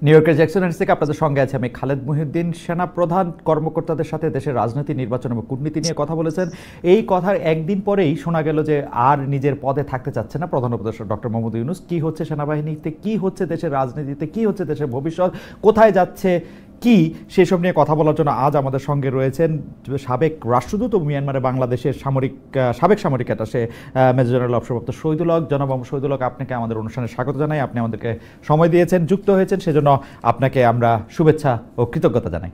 New ইয়র্কের Jackson Heights থেকে আপনাদের সঙ্গে আছে আমি খালেদ মহিউদ্দিন। সেনা প্রধান কর্মকর্তাদের সাথে দেশের রাজনীতি, নির্বাচন এবং কূটনীতি নিয়ে কথা বলেছেন। এই কথার একদিন পরেই শোনা গেল যে আর নিজের পদে থাকতে চাচ্ছে না প্রধান উপদেষ্টা ডক্টর মোহাম্মদ ইউনূস। কি হচ্ছে সেনাবাহিনীতে, কি হচ্ছে দেশের রাজনীতিতে, কি হচ্ছে দেশের ভবিষ্যৎ, কোথায় যাচ্ছে কি, সেসব নিয়ে কথা বলার জন্য আজ আমাদের সঙ্গে রয়েছেন সাবেক রাষ্ট্রদূত ও মিয়ানমারে বাংলাদেশের সাবেক সামরিক অ্যাটাশে মেজর জেনারেল অবসরপ্রাপ্ত শহীদুল হক। জনাব শহীদুল হক, আপনাকে আমাদের অনুষ্ঠানে স্বাগত জানাই। আপনি আমাদেরকে সময় দিয়েছেন, যুক্ত হয়েছেন, সেজন্য আপনাকে আমরা শুভেচ্ছা ও কৃতজ্ঞতা জানাই।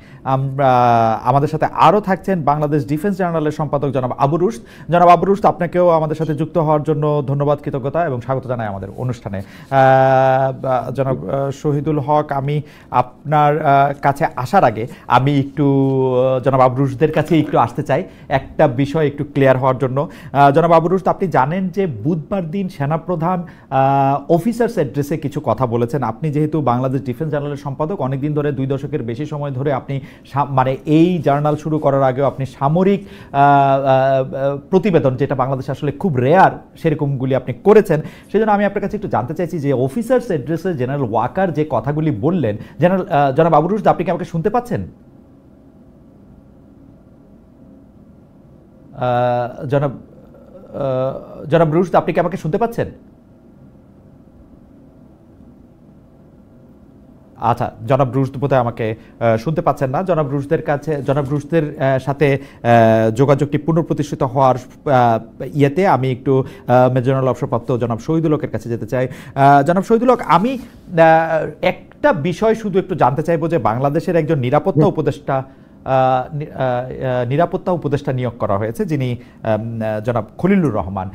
আমাদের সাথে আরও থাকছেন বাংলাদেশ ডিফেন্স জার্নালের সম্পাদক জনাব আবু রুশদ। জনাব আবু রুশদ, আপনাকেও আমাদের সাথে যুক্ত হওয়ার জন্য ধন্যবাদ, কৃতজ্ঞতা এবং স্বাগত জানাই আমাদের অনুষ্ঠানে। জনাব শহীদুল হক, আমি আপনার কাছে আসার আগে আমি একটু জনাব আবু রুশদের কাছে একটু আসতে চাই একটা বিষয় একটু ক্লিয়ার হওয়ার জন্য। জনাব আবু রুশদ, আপনি জানেন যে বুধবার দিন সেনাপ্রধান অফিসার্স অ্যাড্রেসে কিছু কথা বলেছেন। আপনি যেহেতু বাংলাদেশ ডিফেন্স জার্নালের সম্পাদক, অনেকদিন ধরে 2 দশকের বেশি সময় ধরে আপনি মানে এই জার্নাল শুরু করার আগেও আপনি সামরিক প্রতিবেদন, যেটা বাংলাদেশে আসলে খুব রেয়ার, সেরকমগুলি আপনি করেছেন। সেজন্য আমি আপনার কাছে একটু জানতে চাইছি যে অফিসার্স অ্যাড্রেসে জেনারেল ওয়াকার যে কথাগুলি বললেন, জনাব আবু রুশদ, আপনি কি আমাকে শুনতে পাচ্ছেন? জনাব রুশদ, আপনি কি আমাকে শুনতে পাচ্ছেন? আচ্ছা, জনাব রুশদ বোধহয় আমাকে শুনতে পাচ্ছেন না। জনাব রুশদের সাথে যোগাযোগটি পুনঃপ্রতিষ্ঠিত হওয়ার ইয়েতে আমি একটু মেজর জেনারেল অবসরপ্রাপ্ত জনাব শহীদুল হকের কাছে যেতে চাই। জনাব শহীদুল হক, আমি একটা বিষয় শুধু একটু জানতে চাইবো যে বাংলাদেশের একজন নিরাপত্তা উপদেষ্টা নিয়োগ করা হয়েছে, যিনি জনাব খলিলুর রহমান।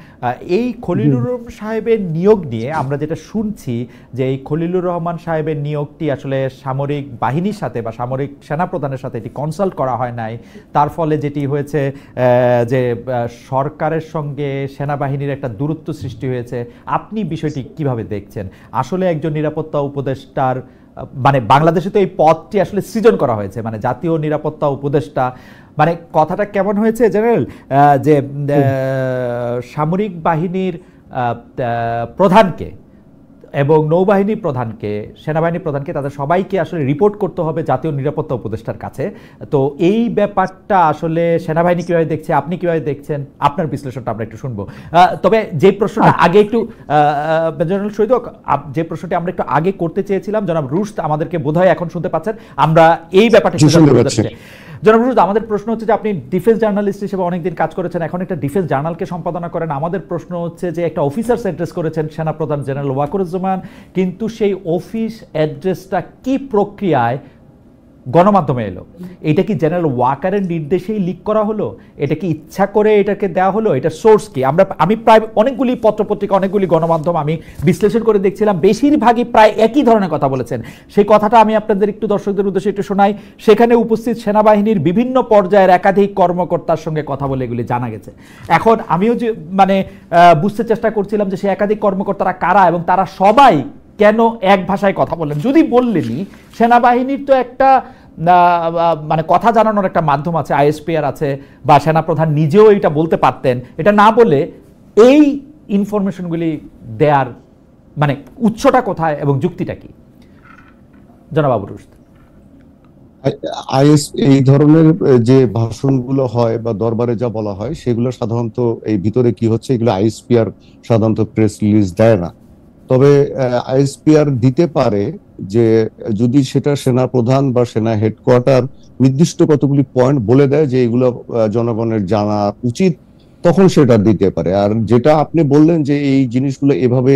এই খলিলুর রহমান সাহেবের নিয়োগ নিয়ে আমরা যেটা শুনছি যে এই খলিলুর রহমান সাহেবের নিয়োগটি আসলে সামরিক বাহিনীর সাথে বা সামরিক সেনাপ্রধানের সাথে এটি কনসাল্ট করা হয় নাই। তার ফলে যেটি হয়েছে যে সরকারের সঙ্গে সেনাবাহিনীর একটা দূরত্ব সৃষ্টি হয়েছে। আপনি বিষয়টি কিভাবে দেখছেন? আসলে একজন নিরাপত্তা উপদেষ্টার মানে বাংলাদেশে তো এই পদটি আসলে সৃজন করা হয়েছে, মানে জাতীয় নিরাপত্তা উপদেষ্টা, মানে কথাটা কেমন হয়েছে জেনারেল, যে সামরিক বাহিনীর প্রধানকে এবং নৌবাহিনী প্রধানকে, সেনাবাহিনী প্রধানকে, তাদের সবাইকে আসলে রিপোর্ট করতে হবে জাতীয় নিরাপত্তা উপদেষ্টার কাছে। তো এই ব্যাপারটা আসলে সেনাবাহিনী কিভাবে দেখছে, আপনি কিভাবে দেখছেন, আপনার বিশ্লেষণটা আমরা একটু শুনবো। তবে যে প্রশ্নটা আগে একটু জেনারেল শহীদ, যে প্রশ্নটি আমরা একটু আগে করতে চেয়েছিলাম, জনাব রুশদ আমাদেরকে বোধহয় এখন শুনতে পাচ্ছেন, আমরা এই ব্যাপারটা জনাব রুশদ, আমাদের প্রশ্ন হচ্ছে যে আপনি ডিফেন্স জার্নালিস্ট হিসেবে অনেকদিন কাজ করেছেন, এখন একটা ডিফেন্স জার্নালকে সম্পাদনা করেন। আমাদের প্রশ্ন হচ্ছে যে একটা অফিসার্স অ্যাড্রেস করেছেন সেনাপ্রধান জেনারেল ওয়াকারুজ্জামান, কিন্তু সেই অফিস অ্যাড্রেসটা কি প্রক্রিয়ায় গণমাধ্যমে এলো? এটা কি জেনারেল ওয়াকারের নির্দেশেই লিক করা হলো? এটা কি ইচ্ছা করে এটাকে দেওয়া হলো? এটার সোর্স কি? আমি প্রায় অনেকগুলি পত্রপত্রিকা, অনেকগুলি গণমাধ্যম আমি বিশ্লেষণ করে দেখছিলাম, বেশিরভাগই প্রায় একই ধরনের কথা বলেছেন। সেই কথাটা আমি আপনাদের একটু দর্শকদের উদ্দেশ্যে একটু শোনাই। সেখানে উপস্থিত সেনাবাহিনীর বিভিন্ন পর্যায়ের একাধিক কর্মকর্তার সঙ্গে কথা বলে এগুলি জানা গেছে। এখন আমিও যে মানে বুঝতে চেষ্টা করছিলাম যে সেই একাধিক কর্মকর্তারা কারা এবং তারা সবাই কেন এক ভাষায় কথা বললেন। যদি বললেনই, সেনাবাহিনীর তো একটা মানে কথা জানানোর একটা মাধ্যম আছে, আইএসপিআর আছে, বা সেনাপ্রধান নিজেও এটা বলতে পারতেন। এটা না বলে এই ইনফরমেশনগুলি দেয়ার মানে উৎসটা কোথায় এবং যুক্তিটা কি? জনাব আবু রুশদ। এই ধরনের যে ভাষণগুলো হয় বা দরবারে যা বলা হয় সেগুলো সাধারণত এই ভিতরে কি হচ্ছে, এগুলো আইএসপিআর সাধারণত প্রেস রিলিজ দেয় না। তবে আইএসপিআর দিতে পারে যে যদি সেটা সেনা প্রধান বা সেনা হেডকোয়ার্টার নির্দিষ্ট কতগুলি পয়েন্ট বলে দেয় যে এগুলো জনগণের জানা উচিত, তখন সেটা দিতে পারে। আর যেটা আপনি বললেন যে এই জিনিসগুলো এভাবে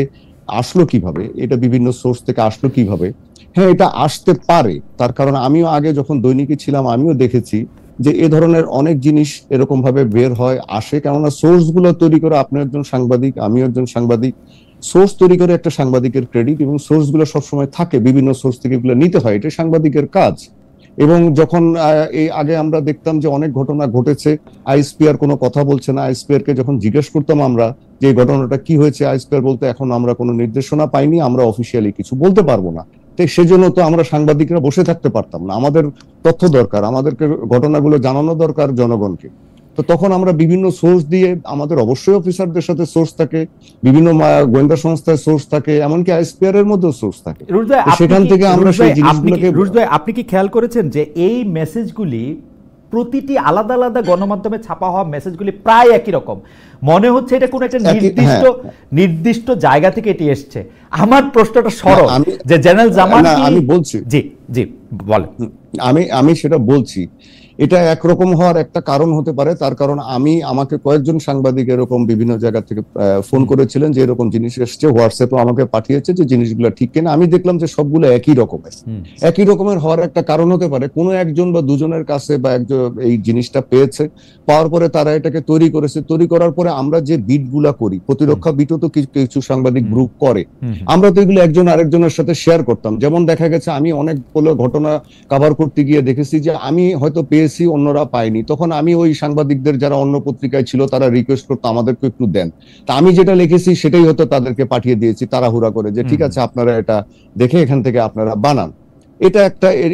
আসলো কিভাবে, এটা বিভিন্ন সোর্স থেকে আসলো কিভাবে, হ্যাঁ এটা আসতে পারে। তার কারণ আমিও আগে যখন দৈনিকে ছিলাম আমিও দেখেছি যে এ ধরনের অনেক জিনিস এরকম ভাবে বের হয়, আসে। কেননা সোর্স গুলো তৈরি করে, আপনি একজন সাংবাদিক, আমিও একজন সাংবাদিক, সোর্স তৈরি করে একটা সাংবাদিকের ক্রেডিট, এবং সোর্স গুলো সবসময় থাকে, বিভিন্ন সোর্স থেকে এগুলো নিতে হয়, এটা সাংবাদিকের কাজ। এবং যখন এই আগে আমরা দেখতাম যে অনেক ঘটনা ঘটেছে, আইএসপিআর কোনো কথা বলছে না, আইএসপিআর কে যখন জিজ্ঞেস করতাম আমরা যে ঘটনাটা কি হয়েছে, আইএসপিআর বলতে এখন আমরা কোনো নির্দেশনা পাইনি, আমরা অফিসিয়ালি কিছু বলতে পারবো না। তাই সেজন্য তো আমরা সাংবাদিকরা বসে থাকতে পারতাম না, আমাদের তথ্য দরকার, আমাদেরকে ঘটনাগুলো জানানো দরকার জনগণকে। তো তখন আমরা বিভিন্ন সোর্স দিয়ে, আমাদের অবশ্যই অফিসারদের সাথে সোর্স থাকে, বিভিন্ন গোয়েন্দা সংস্থায় সোর্স থাকে, এমনকি আইএসপিআর এর মধ্যেও সোর্স থাকে। সেখান থেকে আমরা সেই জিনিসগুলোকে, রুশ ভাই আপনি কি খেয়াল করেছেন যে এই মেসেজগুলি প্রতিটি আলাদা আলাদা গণমাধ্যমে ছাপা হওয়া মেসেজগুলি প্রায় একই রকম, মনে হচ্ছে এটা কোন একটা নির্দিষ্ট জায়গা থেকে এটি এসছে। আমার প্রশ্নটা সরল যে জেনারেল জামান, আমি বলছি, জি জি বলেন। আমি সেটা বলছি, এটা একরকম হওয়ার একটা কারণ হতে পারে। তার কারণ আমাকে কয়েকজন সাংবাদিক এরকম বিভিন্ন জায়গা থেকে ফোন করেছিলেন যে এরকম জিনিস এসছে, হোয়াটসঅ্যাপে আমাকে পাঠিয়েছে যে জিনিসগুলো ঠিক কিনা। আমি দেখলাম যে সবগুলো একই রকমের হওয়ার একটা কারণ হতে পারে কোনো একজন বা দুজনের কাছে বা একজন এই জিনিসটা পেয়েছে, পাওয়ার পরে তারা এটাকে তৈরি করেছে। তৈরি করার পরে আমরা যে বিটগুলা করি, প্রতিরক্ষা বিটও তো কিছু সাংবাদিক গ্রুপ করে, আমরা তো এগুলো একজন আরেকজনের সাথে শেয়ার করতাম। যেমন দেখা গেছে আমি অনেকগুলো ঘটনা কভার করতে গিয়ে দেখেছি যে আমি হয়তো পেয়েছি, অন্যরা পায়নি। তখন আমি ওই সাংবাদিকদের যারা অন্য পত্রিকায় ছিল তারা রিকোয়েস্ট করতো আমাদেরকে একটু দেন, তা আমি যেটা লিখেছি সেটাই হয়তো তাদেরকে পাঠিয়ে দিয়েছি তাড়াহুড়া করে, যে ঠিক আছে আপনারা এটা দেখে এখান থেকে আপনারা বানান।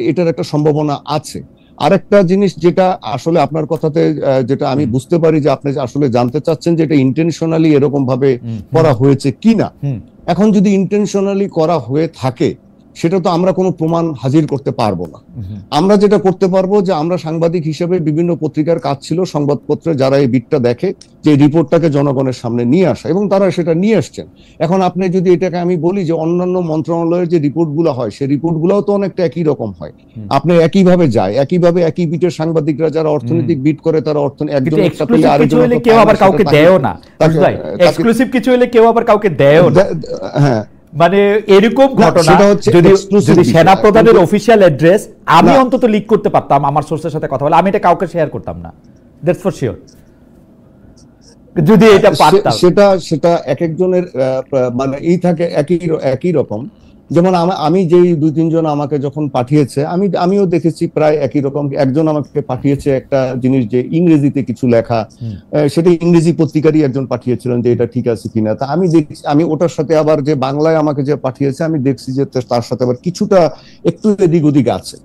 এটার একটা সম্ভাবনা আছে। আরেকটা জিনিস যেটা আসলে আপনার কথাতে যেটা আমি বুঝতে পারি যে আপনি আসলে জানতে চাচ্ছেন যে এটা ইন্টেনশনালি এরকম ভাবে করা হয়েছে কিনা। এখন যদি ইন্টেনশনালি করা হয়ে থাকে সেটা তো আমরা কোনো প্রমাণ হাজির করতে পারবো না। আমরা যেটা করতে পারবো যে আমরা সাংবাদিক হিসেবে বিভিন্ন পত্রিকার কাজ ছিল, সংবাদপত্রে যারা এই বিটটা দেখে, যে রিপোর্টটাকে জনগণের সামনে নিয়ে আসা, এবং তারা সেটা নিয়ে আসছেন। এখন আপনি যদি এটাকে আমি বলি যে অন্যান্য মন্ত্রণালয়ের যে রিপোর্টগুলো হয় সেই রিপোর্টগুলোও তো অনেকটা একই রকম হয়, আপনি একইভাবে যায়, একইভাবে একই বিটের সাংবাদিকরা যারা অর্থনৈতিক বিট করে তারা একজন একটা পেলে আরেকজন কেউ আবার কাউকে দেয়ও না, এক্সক্লুসিভ কিছু হলে কেউ আবার কাউকে দেয়ও না। হ্যাঁ, মানে এরকম ঘটনা যদি সেনা প্রধানের অফিসিয়াল অ্যাড্রেস আমি অন্তত লিক করতে পারতাম আমার সোর্সের সাথে কথা বলে, আমি এটা কাউকে শেয়ার করতাম না, দ্যাটস ফর শিওর। যদি এটা পারতাম, সেটা এক একজনের মানে এই থাকে একই রকম। যেমন আমি যে 2-3 জন আমাকে যখন পাঠিয়েছে, আমিও দেখেছি প্রায় একই রকম। একজন আমাকে পাঠিয়েছে একটা জিনিস যে ইংরেজিতে কিছু লেখা, সেটা ইংরেজি পত্রিকারই একজন পাঠিয়েছিলেন যে এটা ঠিক আছে কিনা। তা আমি ওটার সাথে আবার যে বাংলায় আমাকে যে পাঠিয়েছে আমি দেখছি যে তার সাথে আবার কিছুটা একটু এদিক ওদিক আছে।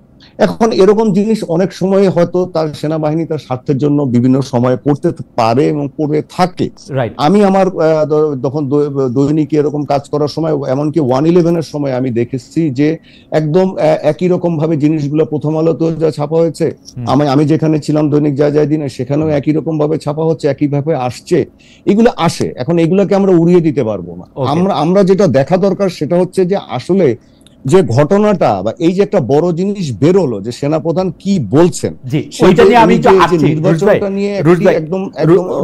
এখন এরকম জিনিস অনেক সময় হয়তো তার সেনাবাহিনী তার স্বার্থের জন্য বিভিন্ন সময় করতে পারে এবং করে থাকে। আমি আমার তখন দৈনিকে এরকম কাজ করার সময়, এমনকি 111-এর সময় আমি দেখেছি যে একদম একই রকম ভাবে জিনিসগুলো প্রথম আলোতে যা ছাপা হয়েছে, আমি যেখানে ছিলাম দৈনিক যায় দিনে, সেখানেও একই রকম ভাবে ছাপা হচ্ছে, একইভাবে আসছে, এগুলো আসে। এখন এগুলোকে আমরা উড়িয়ে দিতে পারবো না। আমরা যেটা দেখা দরকার সেটা হচ্ছে যে আসলে যে ঘটনাটা বা এই যে একটা বড় জিনিস বেরোলো যে সেনাপ্রধান কি বলছেন, সেইটা নিয়ে আমি একটু আসছি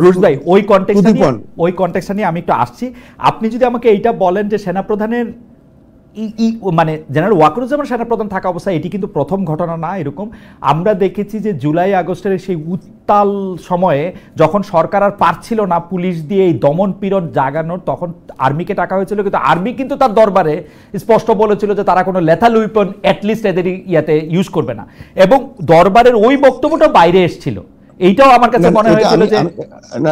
রুশ ভাই, ওই কনটেক্সট নিয়ে আমি একটু আসছি। আপনি যদি আমাকে এইটা বলেন যে সেনাপ্রধানের মানে জেনারেল ওয়াকারুজ্জামান সেনাপ্রধান থাকা অবস্থায় এটি কিন্তু প্রথম ঘটনা না। এরকম আমরা দেখেছি যে জুলাই আগস্টের সেই উত্তাল সময়ে যখন সরকার আর পারছিল না পুলিশ দিয়ে এই দমন পীড়ন জাগানোর, তখন আর্মিকে টাকা হয়েছিল, কিন্তু আর্মি কিন্তু তার দরবারে স্পষ্ট বলেছিল যে তারা কোনো লেথাল উইপন অ্যাটলিস্ট এদের ইয়াতে ইউজ করবে না, এবং দরবারের ওই বক্তব্যটা বাইরে এসেছিল। এইটাও আমার কাছে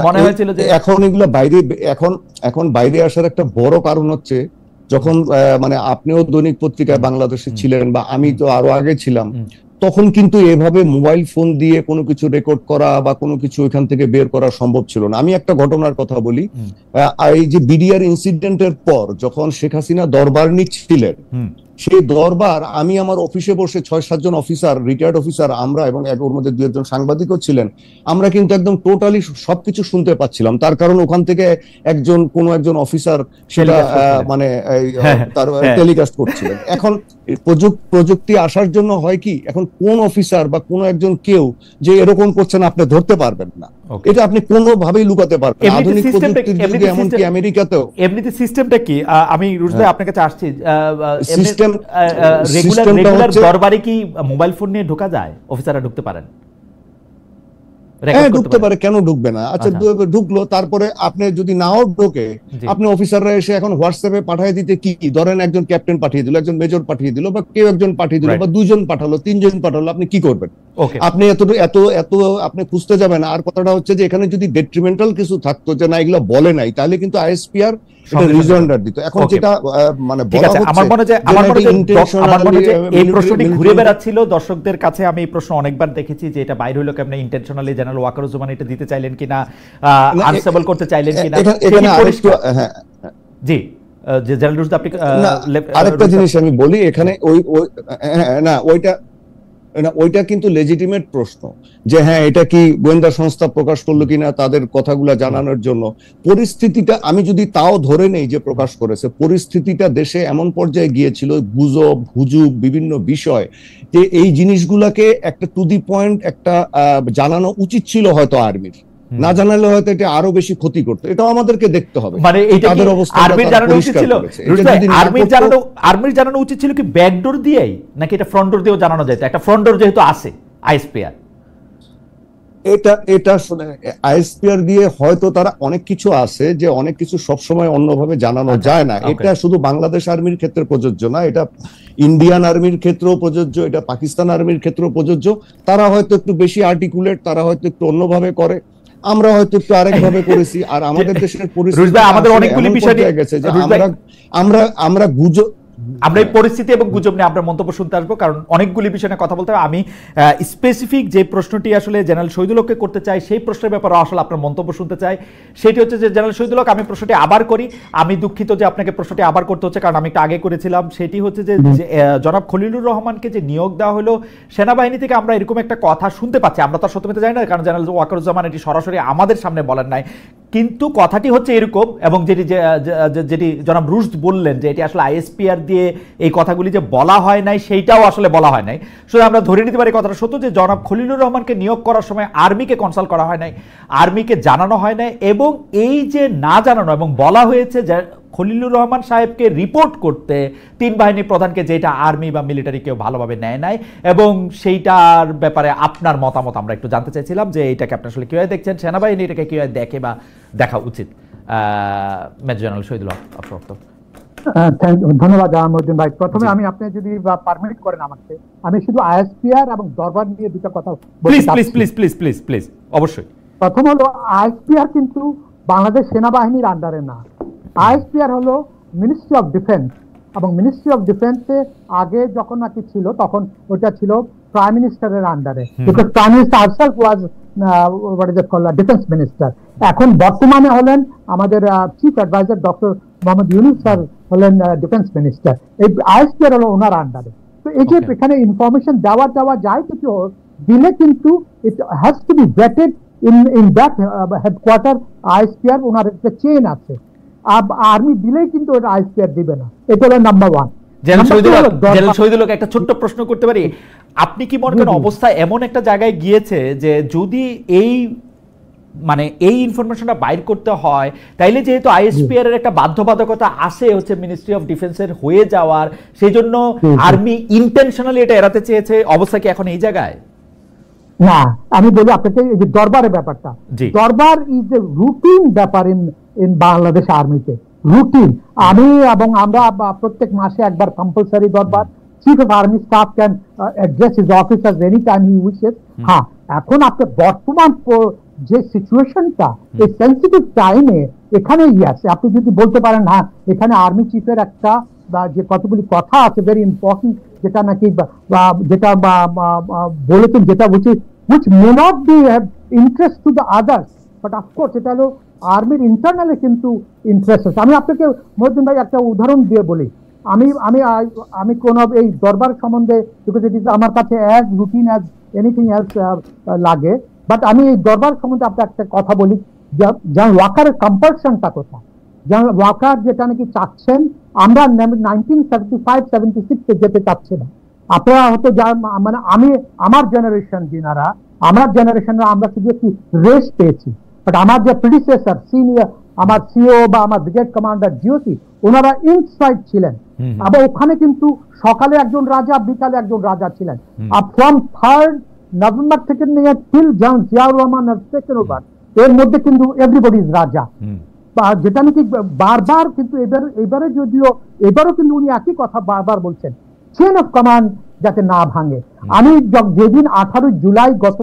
মনে হয়েছিল যে এখন এগুলো এখন বাইরে আসার একটা বড় কারণ হচ্ছে যখন মানে আপনিও দৈনিক পত্রিকায় বাংলাদেশে ছিলেন বা আমি তো আরো আগে ছিলাম, তখন কিন্তু এভাবে মোবাইল ফোন দিয়ে কোনো কিছু রেকর্ড করা বা কোনো কিছু ওইখান থেকে বের করা সম্ভব ছিল না। আমি একটা ঘটনার কথা বলি, এই যে বিডিআর ইনসিডেন্টের পর যখন শেখ হাসিনা দরবার নিচ্ছিলেন, সেই দরবার আমি আমার অফিসে বসে 6-7 জন অফিসার, রিটায়ার্ড অফিসার আমরা, এবং ওর মধ্যে 2-1 সাংবাদিকও ছিলেন, আমরা কিন্তু একদম টোটালি সবকিছু শুনতে পাচ্ছিলাম। তার কারণ ওখান থেকে কোনো একজন অফিসার সেটা মানে তার টেলিকাস্ট করছিলেন। এখন প্রযুক্তি আসার জন্য হয় কি, এখন কোন অফিসার বা কোনো একজন কেউ যে এরকম করছেন আপনি ধরতে পারবেন না, এটা আপনি কোনোভাবেই লুকাতে পারবেন না। আধুনিক প্রযুক্তির যুগে এমনকি আমেরিকাতেও এমনিতে সিস্টেমটা কি, আমি রুশ ভাই আপনার কাছে আসছি, রেগুলার দরবারে কি মোবাইল ফোন নিয়ে ঢোকা যায়? অফিসাররা ঢুকতে পারেন? ঢুকতে পারে, কেন ঢুকবে না? আচ্ছা ঢুকলো, তারপরে আপনি যদি নাও ঢোকে, আপনি অফিসাররা এসে এখন হোয়াটসঅ্যাপে পাঠিয়ে দিতে কি, ধরেন একজন ক্যাপ্টেন পাঠিয়ে দিল, একজন মেজর পাঠিয়ে দিল, বা কেউ একজন পাঠিয়ে দিল, বা 2 জন পাঠালো, 3 জন পাঠালো, আপনি কি করবেন? আপনি এত আপনি খুঁজতে যাবেন। আর কথাটা হচ্ছে যে এখানে যদি ডেট্রিমেন্টাল কিছু থাকতো যে না এগুলো বলে নাই, তাহলে কিন্তু আইএসপিআর এটা রিজয়েন্ডার দিত। এখন যেটা মানে বলা হচ্ছে আমার মনে হয় এই প্রশ্নটি ঘুরে বেড়াচ্ছিল দর্শকদের কাছে। আমি এই প্রশ্ন অনেকবার দেখেছি যে এটা বাইরে হলো কেমনে, ইন্টেনশনালি জেনারেল ওয়াকারুজ্জামান এটা দিতে চাইলেন কিনা, আনস্টেবল করতে চাইলেন কিনা। জি যে জেনারেল রুশদ, আপনি আরেকটা জিনিস আমি বলি এখানে, ওইটা কিন্তু লেজিটিমেট প্রশ্ন যে হ্যাঁ এটা কি গোয়েন্দা সংস্থা প্রকাশ করলো কিনা তাদের কথাগুলা জানানোর জন্য। পরিস্থিতিটা আমি যদি তাও ধরে নেই যে প্রকাশ করেছে, পরিস্থিতিটা দেশে এমন পর্যায়ে গিয়েছিল, গুজব হুজুগ বিভিন্ন বিষয়, যে এই জিনিসগুলাকে একটা টু দি পয়েন্ট একটা জানানো উচিত ছিল হয়তো আর্মির। না জানালে হয়তো এটা আরো বেশি ক্ষতি করতো। এটাও আমাদেরকে দেখতে হবে। মানে এটা কি আর্মির জানানো উচিত ছিল? আর্মির জানানো উচিত ছিল কি ব্যাকডোর দিয়েই, নাকি এটা ফ্রন্ট ডোর দিয়েও জানানো যেত? একটা ফ্রন্ট ডোর যেহেতু আছে আইএসপিআর, এটা শুনে আইএসপিআর দিয়ে হয়তো তারা অনেক কিছু আছে যে অনেক কিছু সবসময় অন্যভাবে জানানো যায় না। এটা শুধু বাংলাদেশ আর্মির ক্ষেত্রে প্রযোজ্য না, এটা ইন্ডিয়ান আর্মির ক্ষেত্রেও প্রযোজ্য, এটা পাকিস্তান আর্মির ক্ষেত্রেও প্রযোজ্য। তারা হয়তো একটু বেশি আর্টিকুলেট, তারা হয়তো একটু অন্যভাবে করে, আমরা হয়তো একটু আরেকভাবে করেছি। আর আমাদের দেশের পরিস্থিতি আমাদের অনেকগুলি বিষয় গেছে যে আমরা গুজব, আমরা এই পরিস্থিতি এবং গুজব নিয়ে আমরা মন্তব্য শুনতে আসবো, কারণ অনেকগুলি বিষয় নিয়ে কথা বলতে হবে। আমি স্পেসিফিক যে প্রশ্নটি আসলে জেনারেল শহীদুল হককে করতে চাই, সেই প্রশ্নের ব্যাপারে আসলে আপনার মন্তব্য শুনতে চাই। সেটি হচ্ছে যে জেনারেল শহীদুল হক, আমি প্রশ্নটি আবার করি। আমি দুঃখিত যে আপনাকে প্রশ্নটি আবার করতে হচ্ছে, কারণ আমি একটু আগে করেছিলাম। সেটি হচ্ছে যে জনাব খলিলুর রহমানকে যে নিয়োগ দেওয়া হলো সেনাবাহিনী থেকে, আমরা এরকম একটা কথা শুনতে পাচ্ছি। আমরা তার সত্যমিতে জানি না, কারণ জেনারেল ওয়াকারুজ্জামান এটি সরাসরি আমাদের সামনে বলেন নাই, কিন্তু কথাটি হচ্ছে এরকম। এবং যেটি জনাব রুশদ বললেন যে এটি আসলে আইএসপিআর দিয়ে এই কথাগুলি যে বলা হয় নাই, সেইটাও আসলে বলা হয় নাই। শুধু আমরা ধরে নিতে পারি কথাটা সত্য যে জনাব খলিলুর রহমানকে নিয়োগ করার সময় আর্মিকে কনসাল্ট করা হয় নাই, আর্মিকে জানানো হয় নাই। এবং এই যে না জানানো এবং বলা হয়েছে যে খলিলুর রহমান সাহেবকে রিপোর্ট করতে তিন বাহিনী প্রধানকে, যেটা আর্মি বা মিলিটারি কেউ ভালোভাবে নেয় নাই। এবং সেইটার ব্যাপারে আপনার মতামত আমরা একটু জানতে চাইছিলাম যে এইটাকে আপনি আসলে কিভাবে দেখছেন, সেনাবাহিনী এটাকে কিভাবে দেখে বা দেখা উচিত। মেজর জেনারেল শহীদুল হক, আপনার বক্তব্য। ধন্যবাদ মহিউদ্দিন ভাই। প্রথমে আমি, আপনি যদি পারমিট করেন আমাকে, আমি শুধু আইএসপিআর এবং দরবার নিয়ে দুটো কথা প্লিজ অবশ্যই। প্রথম হলো, আইএসপিআর কিন্তু বাংলাদেশ সেনাবাহিনীর আন্ডারে না। আইএসপিআর হলো মিনিস্ট্রি অফ ডিফেন্স, এবং মিনিস্ট্রি অফ ডিফেন্সে আগে যখন নাকি ছিল তখন ওটা ছিল প্রাইম মিনিস্টারের আন্ডারে, because prime minister himself was defence minister. এখন বর্তমানে হলেন আমাদের chief adviser doctor Muhammad Yunus sir হলেন ডিফেন্স মিনিস্টার। এই আইএসপিআর হলো ওনার আন্ডারে। তো এই যে এখানে ইনফরমেশন দেওয়া যায় কিছু দিলে, কিন্তু it has to be vetted in that headquarter ISPR. ওনার একটা চেইন আছে, আর্মি দিলেই কিন্তু ওটা আইএসপিআর দিবে না। এটা হলো নাম্বার ওয়ান। জেনারেল শহীদুল হক, একটা ছোট্ট প্রশ্ন করতে পারি? আপনি কি মনে করেন অবস্থা এমন একটা জায়গায় গিয়েছে যে যদি এই ইনফরমেশনটা বাইর করতে হয়, তাইলে যেহেতু আইএসপিআর এর একটা বাধ্যবাধকতা আসে হচ্ছে মিনিস্ট্রি অফ ডিফেন্সের হয়ে যাওয়ার, সেই জন্য আর্মি ইন্টেনশনালি এটা এড়াতে চেয়েছে, অবস্থা কি এখন এই জায়গায়? না, আমি বলি আপনাকে এই যে দরবারের ব্যাপারটা, দরবার ইজ এ রুটিন ব্যাপার ইন বাংলাদেশ আর্মিতে, রুটিন। আমি এবং আমরা প্রত্যেক মাসে একবার কম্পালসারি দরবার, chief of army staff can address his officers any time he wishes. হ্যাঁ, এখন আপনার বর্তমান যে সিচুয়েশনটা, এই সেন্সিটিভ টাইমে এখানে আছে, আপনি যদি বলতে পারেন হ্যাঁ এখানে আর্মি চিফের একটা যে কতগুলি কথা আছে ভেরি ইম্পর্টেন্ট, যেটা নাকি যেটা বলেছেন, যেটা বলছি which may not be have interest to the others, but of course এটা হলো আর্মির ইন্টারনালি কিন্তু ইন্টারেস্ট আছে। আমি আপনাকে মহিউদ্দিন ভাই একটা উদাহরণ দিয়ে বলি। আমি আমি আমি কোন এই দরবার সম্বন্ধে, বিকজ ইট ইজ আমার কাছে as routine as anything else লাগে, বাট আমি এই দরবার সম্বন্ধে আপনার একটা কথা বলি। যেমন ওয়াকারের কম্পালশনটা কোথায়, যেমন ওয়াকার যেটা নাকি চাচ্ছেন, আমরা 1975-76 যেতে চাচ্ছি না। আপনারা হয়তো মানে আমার জেনারেশন যিনারা, আমার জেনারেশনরা আমরা শুধু একটু রেস্ট পেয়েছি, বাট আমার যে প্রিডিসেসর সিনিয়র, আমার সিও বা আমার ব্রিগেড কমান্ডার জিওসি, ওনারা ইনসাইড ছিলেন। আবার ওখানে কিন্তু সকালে একজন রাজা, বিকালে একজন রাজা ছিলেন। আর ফ্রম 3rd নভেম্বর থেকে নিয়ে till Ziaur Rahman taken over, এর মধ্যে কিন্তু এভরিবডি ইজ রাজা, যেটা নাকি বারবার কিন্তু এবারে যদিও এবারও কিন্তু উনি একই কথা বারবার বলছেন, চেইন অফ কমান্ড যাতে না ভাঙে। আমি যেদিন 18 জুলাই গত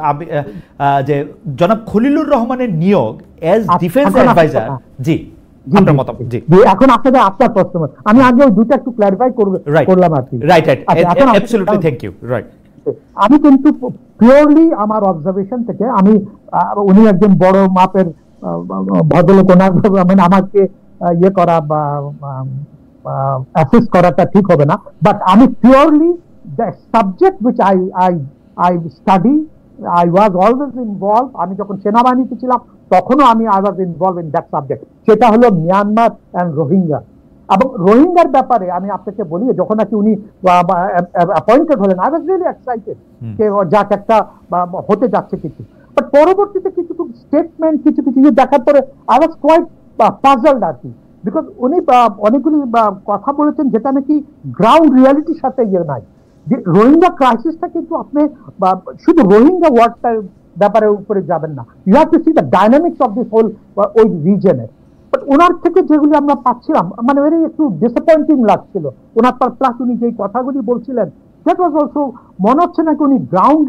যে জনাব খলিলুর রহমানের নিয়োগ এজ ডিফেন্স অ্যাডভাইজার, জি আপনার মত জি এখন আপনাদের আপনার প্রশ্ন আমি আগে ওই দুটো একটু ক্ল্যারিফাই করলাম আর কি right absolutely thank you right আমি কিন্তু পিওরলি আমার অবজারভেশন থেকে আমি উনি একজন বড় মাপের ভদ্রলোক, ওনার মানে আমাকে ইয়ে করা বা অ্যাসেস করাটা ঠিক হবে না, বাট আমি purely the subject which I study I was always involved. আমি যখন সেনাবাহিনীতে ছিলাম তখনও আমি I was involved in that subject. সেটা হলো মিয়ানমার এন্ড রোহিঙ্গা। এবং রোহিঙ্গার ব্যাপারে আমি আপনাকে বলি, যখন নাকি উনি অ্যাপয়েন্টেড হলেন I was really excited যে যাক একটা হতে যাচ্ছে কিছু, বাট পরবর্তীতে কিছু স্টেটমেন্ট কিছু দেখার পরে I was quite puzzled আর কি, বিকজ উনি অনেকগুলি কথা বলেছেন যেটা নাকি গ্রাউন্ড রিয়ালিটির সাথে ইয়ে নাই। রোহিঙ্গা ক্রাইসিসটা কিন্তু আপনি শুধু রোহিঙ্গা ওয়ার্ডটার ব্যাপারে উপরে যাবেন না, you have to see the dynamics of this whole ওই রিজনের। বাট ওনার থেকে যেগুলি আমরা পাচ্ছিলাম মানে ভেরি একটু ডিসঅ্যাপয়েন্টিং লাগছিল ওনার, প্লাস উনি যেই কথাগুলি বলছিলেন দ্যাট ওয়াজ অলসো মনে হচ্ছে নাকি উনি গ্রাউন্ড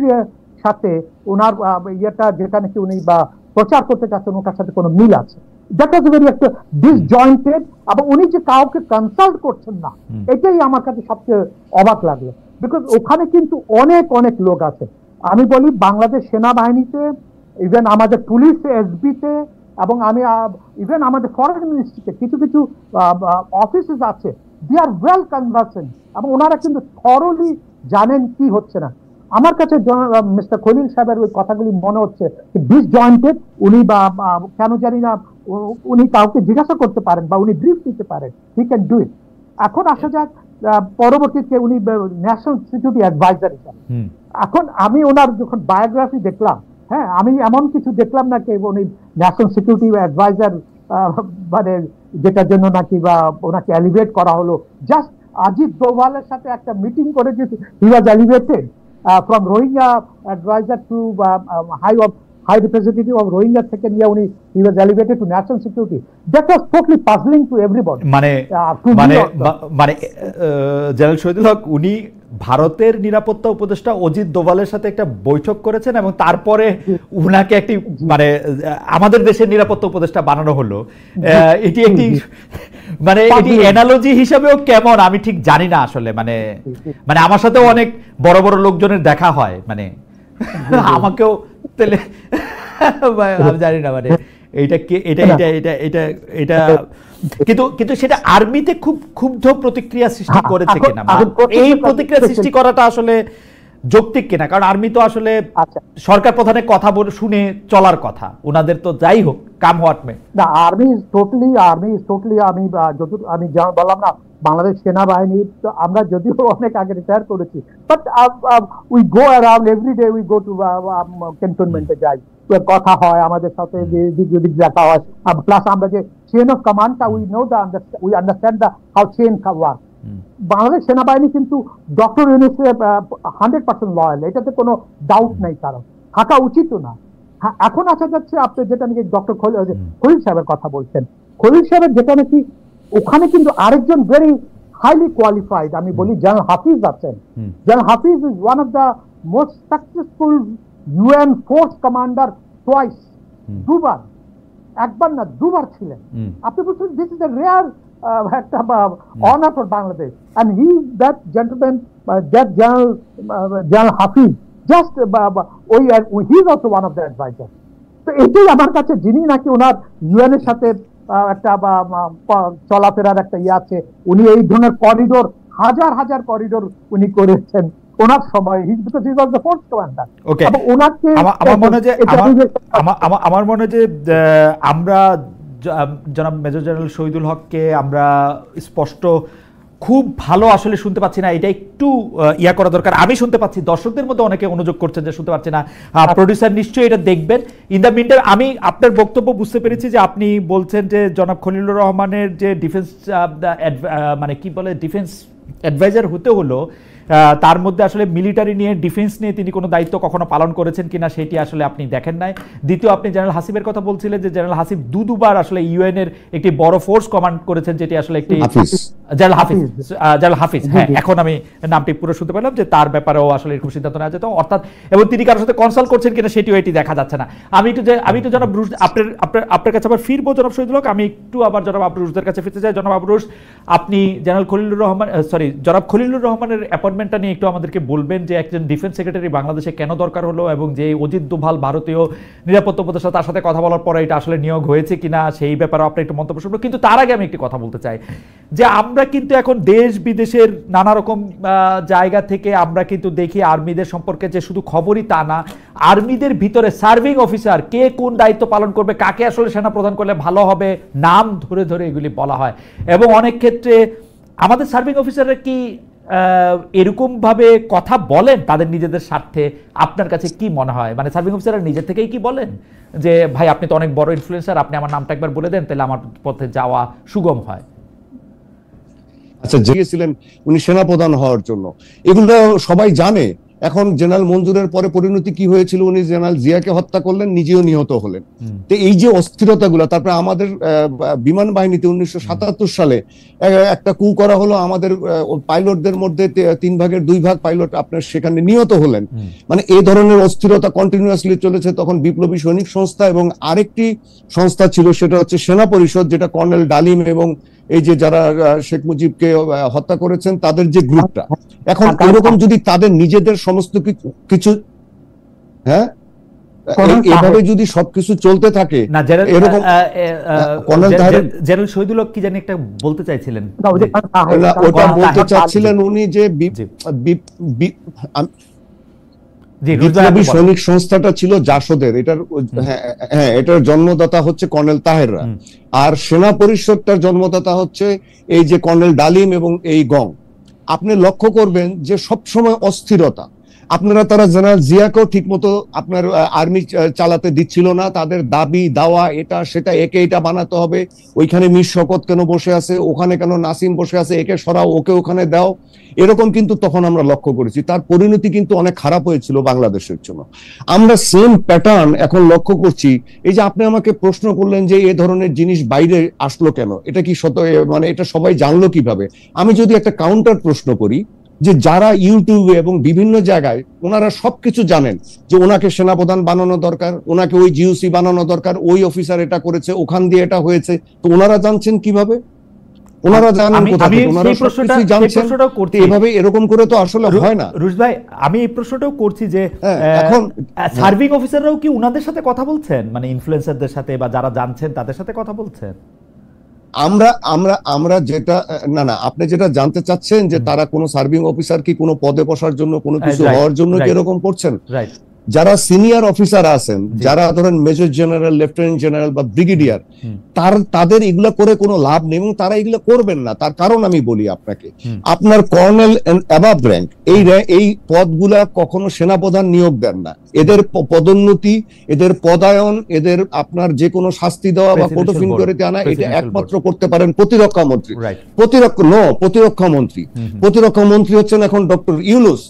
সাথে ওনার ইয়েটা যেটা নাকি উনি বা প্রচার করতে চাচ্ছেন ওনার সাথে কোনো মিল আছে। দ্যাট ওয়াজ ভেরি একটা ডিসজয়েন্টেড, এবং উনি যে কাউকে কনসাল্ট করছেন না এটাই আমার কাছে সবচেয়ে অবাক লাগলো, বিকজ ওখানে কিন্তু অনেক অনেক লোক আছে। আমি বলি বাংলাদেশ সেনাবাহিনীতে, ইভেন আমাদের পুলিশ এসবিতে, এবং আমি ইভেন আমাদের ফরেন মিনিস্ট্রিতে কিছু কিছু অফিসেস আছে, দে আর ওয়েল কনভার্সেন্ট, এবং ওনারা কিন্তু থরলি জানেন কি হচ্ছে না। আমার কাছে মিস্টার খলিল সাহেবের ওই কথাগুলি মনে হচ্ছে ডিসজয়েন্টেড, উনি বা কেন জানি না উনি কাউকে জিজ্ঞাসা করতে পারেন বা উনি ব্রিফ দিতে পারেন, হি ক্যান ডু ইট। এখন আসা যাক পরবর্তীতে উনি ন্যাশনাল সিকিউরিটি অ্যাডভাইজার হিসাবে, এখন আমি ওনার যখন বায়োগ্রাফি দেখলাম, হ্যাঁ আমি এমন কিছু দেখলাম না কি উনি ন্যাশনাল সিকিউরিটি অ্যাডভাইজার মানে যেটার জন্য নাকি বা ওনাকে এলিভেট করা হলো, জাস্ট অজিত দোভালের সাথে একটা মিটিং করে যে he was elevated from Rohingya adviser to high representative of Rohingya থেকে নিয়ে উনি he was elevated to national security. That was totally puzzling to everybody. মানে জেনারেল শহীদুল হক উনি ভারতের নিরাপত্তা উপদেষ্টা অজিত দোভালের সাথে একটা বৈঠক করেছেন এবং তারপরে উনাকে একটি মানে আমাদের দেশের নিরাপত্তা উপদেষ্টা বানানো হলো। এটি একটি মানে এটি অ্যানালজি হিসাবেও কেমন আমি ঠিক জানি না আসলে, মানে মানে আমার সাথেও অনেক বড় বড় লোকজনের দেখা হয়, মানে আমাকেও তাহলে আমি জানি না মানে এইটা এটা এটা এটা এটা এটা কিন্তু কিন্তু সেটা আর্মিতে খুব ক্ষুব্ধ প্রতিক্রিয়া সৃষ্টি করেছে কিনা, এই প্রতিক্রিয়া সৃষ্টি করাটা আসলে যৌক্তিক কিনা, কারণ আর্মি তো আসলে সরকার প্রধানের কথা শুনে চলার কথা, ওনাদের তো যাই হোক কাম হোয়াট মে। না, আর্মি ইজ টোটালি আমি যতটুকু আমি বললাম না বাংলাদেশ সেনাবাহিনী আমরা যদিও অনেক আগে রিটায়ার করেছি, but we go around every day, we go to ক্যান্টনমেন্টে যাই, কথা হয় আমাদের সাথে, যদি দেখা হয়, প্লাস আমরা যে চেইন অফ কমান্ডটা we understand the how chain work. Bangladesh সেনাবাহিনী কিন্তু ডক্টর ইউনূসের 100% লয়াল, এটাতে কোনো ডাউট নেই, কারণ থাকা উচিত না। এখন আসা যাচ্ছে আপনি যেটা নাকি ডক্টর খলিল সাহেবের কথা বলছেন, খলিল সাহেবের যেটা নাকি ওখানে কিন্তু আরেকজন ভেরি হাইলি কোয়ালিফাইড আমি বলি জেনারেল হাফিজ আছেন। General Hafiz is one of the most successful UN force commander twice, দুবার, একবার না দুবার ছিলেন। আপনি বলছেন দিস ইজ এ রেয়ার একটা honour for Bangladesh, and he that gentleman that general Hafiz just he is also one of the adviser. তো এটাই আমার কাছে যিনি নাকি ওনার ইউএন এর সাথে একটা চলাফেরার একটা ইয়ে আছে, উনি এই ধরনের করিডোর হাজার হাজার করিডোর উনি করেছেন ওনার সময়, আমার মনে হয় যে আমরা জনাব মেজর জেনারেল শহীদুল হককে আমরা স্পষ্ট খুব ভালো আসলে শুনতে পাচ্ছি না, এটা একটু ইয়া করা দরকার। আমি শুনতে পাচ্ছি, দর্শকদের মধ্যে অনেকে অনুযোগ করছেন যে শুনতে পাচ্ছি না, প্রডিউসার নিশ্চয়ই এটা দেখবেন। ইন দ্য মিন টাইম আমি আপনার বক্তব্য বুঝতে পেরেছি যে আপনি বলছেন যে জনাব খলিলুর রহমানের যে ডিফেন্স মানে কি বলে ডিফেন্স অ্যাডভাইজার হতে হলো, তার মধ্যে আসলে মিলিটারি নিয়ে, ডিফেন্স নিয়ে তিনি কোনো দায়িত্ব কখনো পালন করেছেন কিনা সেটি আসলে আপনি দেখেন নাই। দ্বিতীয়, আপনি জেনারেল হাসিবের কথা বলছিলেন যে জেনারেল হাসিব দুবার আসলে ইউএন এর একটি বড় ফোর্স কমান্ড করেছেন, যেটি আসলে একটি জেনারেল হাফিজ, হ্যাঁ এখন আমি নামটি পুরো শুনতে পেলাম, যে তার ব্যাপারেও আসলে এরকম সিদ্ধান্ত নেওয়া যেত, অর্থাৎ এবং তিনি কারোর সাথে কনসাল্ট করছেন কিনা সেটিও এটি দেখা যাচ্ছে না। আমি একটু জনাব রুশ আপনার কাছে আবার ফিরবো জনাব শহীদুল হক, আমি একটু আবার জনাব আবরুশদের কাছে ফিরতে চাই। জনাব আবরুশ, আপনি জনাব খলিলুর রহমানের অ্যাপয়েন্টমেন্টটা নিয়ে একটু আমাদেরকে বলবেন যে একজন ডিফেন্স সেক্রেটারি বাংলাদেশে কেন দরকার হলো, এবং যে অজিত দোভাল ভারতীয় নিরাপত্তা উপদেষ্টা তার সাথে কথা বলার পরে এটা আসলে নিয়োগ হয়েছে কিনা সেই ব্যাপারে আপনি একটু মন্তব্য শুনবো। কিন্তু তার আগে আমি একটি কথা বলতে চাই যে আমরা কিন্তু এখন দেশ বিদেশের নানা রকম জায়গা থেকে আমরা কিন্তু দেখি আর্মিদের সম্পর্কে যে শুধু খবরই তা না, আর্মিদের ভিতরে সার্ভিং অফিসার কে কোন দায়িত্ব পালন করবে, কাকে আসলে সেনা প্রদান করলে ভালো হবে, নাম ধরে ধরে এগুলি বলা হয়। এবং অনেক ক্ষেত্রে আমাদের সার্ভিং অফিসাররা কি এরকম ভাবে কথা বলেন তাদের নিজেদের স্বার্থে? আপনার কাছে কি মনে হয়, মানে সার্ভিং অফিসাররা নিজে থেকেই কি বলেন যে ভাই আপনি তো অনেক বড় ইনফ্লুয়েন্সার, আপনি আমার নামটা একবার বলে দেন তাহলে আমার পথে যাওয়া সুগম হয়? আচ্ছা, গিয়েছিলেন উনি সেনাপ্রধান হওয়ার জন্য, এগুলো সবাই জানে। এখন জেনারেল মঞ্জুরের পরে পরিণতি কি হয়েছিল, উনি জেনারেল জিয়াকে হত্যা করলেন, নিজেও নিহত হলেন। তো এই যে অস্থিরতাগুলো, তারপরে আমাদের বিমান বাহিনীতে 1977 সালে একটা কু করা হলো, আমাদের পাইলটদের মধ্যে 3 ভাগের 2 ভাগ পাইলট আপনার সেখানে নিহত হলেন। মানে এই ধরনের অস্থিরতা কন্টিনিউয়াসলি চলেছে। তখন বিপ্লবী সৈনিক সংস্থা এবং আরেকটি সংস্থা ছিল, সেটা হচ্ছে সেনা পরিষদ, যেটা কর্নেল ডালিম এবং এই যে যারা শেখ মুজিবকে হত্যা করেছেন তাদের যে গ্রুপটা, এখন এরকম যদি তাদের নিজেদের সমস্ত কিছু হ্যাঁ এভাবে যদি সবকিছু চলতে থাকে, এরকম জেনারেল শহীদুল হক কি জানি একটা বলতে চাইছিলেন, ওটা বলতে চাচ্ছিলেন উনি যে বিপ্লবী সৈনিক সংস্থাটা ছিল জাসদের, এটার জন্মদাতা হচ্ছে কর্নেল তাহেররা, আর সেনা পরিষদটার জন্মদাতা হচ্ছে এই যে কর্নেল ডালিম এবং এই গং। আপনি লক্ষ্য করবেন যে সবসময় অস্থিরতা। আপনারা তারা জেনারেল জিয়াকেও ঠিক মতো আপনার আর্মি চালাতে দিচ্ছিল না, তাদের দাবি দাওয়া এটা সেটা, একে এটা বানাতে হবে, ওইখানে মীর শওকত কেন বসে আছে, ওখানে কেন নাসিম বসে আছে, একে সরাও, ওকে ওখানে দাও, এরকম কিন্তু তখন আমরা লক্ষ্য করেছি। তার পরিণতি কিন্তু অনেক খারাপ হয়েছিল বাংলাদেশের জন্য। আমরা সেম প্যাটার্ন এখন লক্ষ্য করছি। এই যে আপনি আমাকে প্রশ্ন করলেন যে এ ধরনের জিনিস বাইরে আসলো কেন, এটা কি সত, মানে এটা সবাই জানলো কিভাবে? আমি যদি একটা কাউন্টার প্রশ্ন করি, যে যারা ইউটিউবে এবং বিভিন্ন জায়গায় ওনারা সবকিছু জানেন যে ওনাকে সেনাপ্রধান বানানো দরকার, ওনাকে ওই জিওসি বানানো দরকার, ওই অফিসার এটা করেছে, ওখান দিয়ে এটা হয়েছে, তো ওনারা জানছেন কিভাবে? ওনারা জানেন কোথায়? ওনারা সবকিছু জানছেন, এভাবে এরকম করে তো আসলে হয় না। রুশ ভাই, আমি এই প্রশ্নটাও করছি যে এখন সার্ভিং অফিসাররাও কি ওনাদের সাথে কথা বলছেন, মানে ইনফ্লুয়েন্সারদের সাথে বা যারা জানছেন তাদের সাথে কথা বলছেন? আমরা যেটা না আপনি যেটা জানতে চাচ্ছেন যে তারা কোনো সার্ভিং অফিসার কি কোনো পদে বসার জন্য, কোনো কিছু হওয়ার জন্য কি এরকম করছেন? যারা সিনিয়র অফিসার আছেন, যারা ধরেন মেজর জেনারেল, লেফটেন্যান্ট জেনারেল বা ব্রিগেডিয়ার, তাদের এগুলা করে কোনো লাভ নেই এবং তারা এগুলা করবেন না। তার কারণ আমি বলি আপনাকে, আপনার কর্নেল অ্যাবাভ র্যাঙ্ক এই পদগুলা কখনো সেনাপ্রধান নিয়োগ দেন না। এদের পদোন্নতি, এদের পদায়ন, এদের আপনার যে কোনো শাস্তি দেওয়া বা কোর্ট অফ ইনকোয়ারিতে আনা, এটা একমাত্র করতে পারেন প্রতিরক্ষা মন্ত্রী। প্রতিরক্ষা মন্ত্রী হচ্ছেন এখন ডক্টর ইউনূস।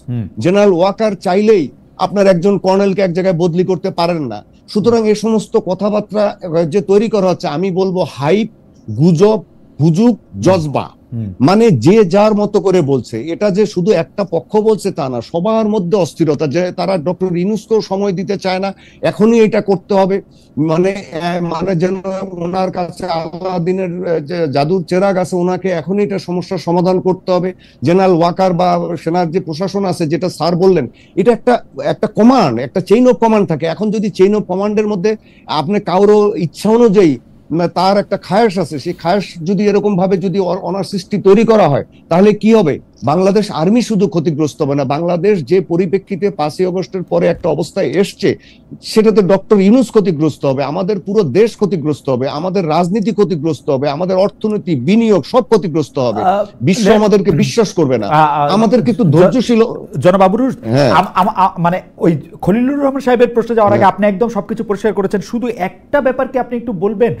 জেনারেল ওয়াকার চাইলেই আপনার একজন কর্নেলকে এক জায়গায় বদলি করতে পারেন না। সুতরাং এই সমস্ত কথাবার্তা যে তৈরি করা হচ্ছে, আমি বলবো হাইপ, গুজব, হুজুগ, জজবা, মানে যে যার মতো করে বলছে। এটা যে শুধু একটা পক্ষ বলছে তা না, সবার মধ্যে অস্থিরতা, যে তারা ডক্টর ইউনূসকেও সময় দিতে চায় না, এখনই এটা করতে হবে, মানে যেন ওনার কাছে আলাদিনের যে জাদুর চেরাগ আছে, ওনাকে এখনই এটা সমস্যার সমাধান করতে হবে। জেনারেল ওয়াকার বা সেনার যে প্রশাসন আছে, যেটা স্যার বললেন, এটা একটা কমান্ড, একটা চেইন অফ কমান্ড থাকে। এখন যদি চেইন অফ কমান্ডের মধ্যে আপনি কারো ইচ্ছা অনুযায়ী তার একটা খায়েশ আছে, সেই খায়েশ যদি এরকম ভাবে যদি অনার সৃষ্টি তৈরি করা হয়, তাহলে কি হবে? বাংলাদেশ আর্মি শুধু ক্ষতিগ্রস্ত হবে না, বাংলাদেশ যে পরিপ্রেক্ষিতে 5ই আগস্টের পরে একটা অবস্থায় এসছে, সেটাতে ডক্টর ইউনূস ক্ষতিগ্রস্ত হবে, আমাদের পুরো দেশ ক্ষতিগ্রস্ত হবে, আমাদের রাজনীতি ক্ষতিগ্রস্ত হবে, আমাদের অর্থনীতি, বিনিয়োগ সব ক্ষতিগ্রস্ত হবে। বিশ্ব আমাদেরকে বিশ্বাস করবে না। আমাদের কিন্তু ধৈর্যশীল জনাব আবরুশ, মানে ওই খলিলুর রহমান সাহেবের প্রশ্নে যাওয়ার আগে আপনি একদম সবকিছু পরিষ্কার করেছেন। শুধু একটা ব্যাপারকে আপনি একটু বলবেন।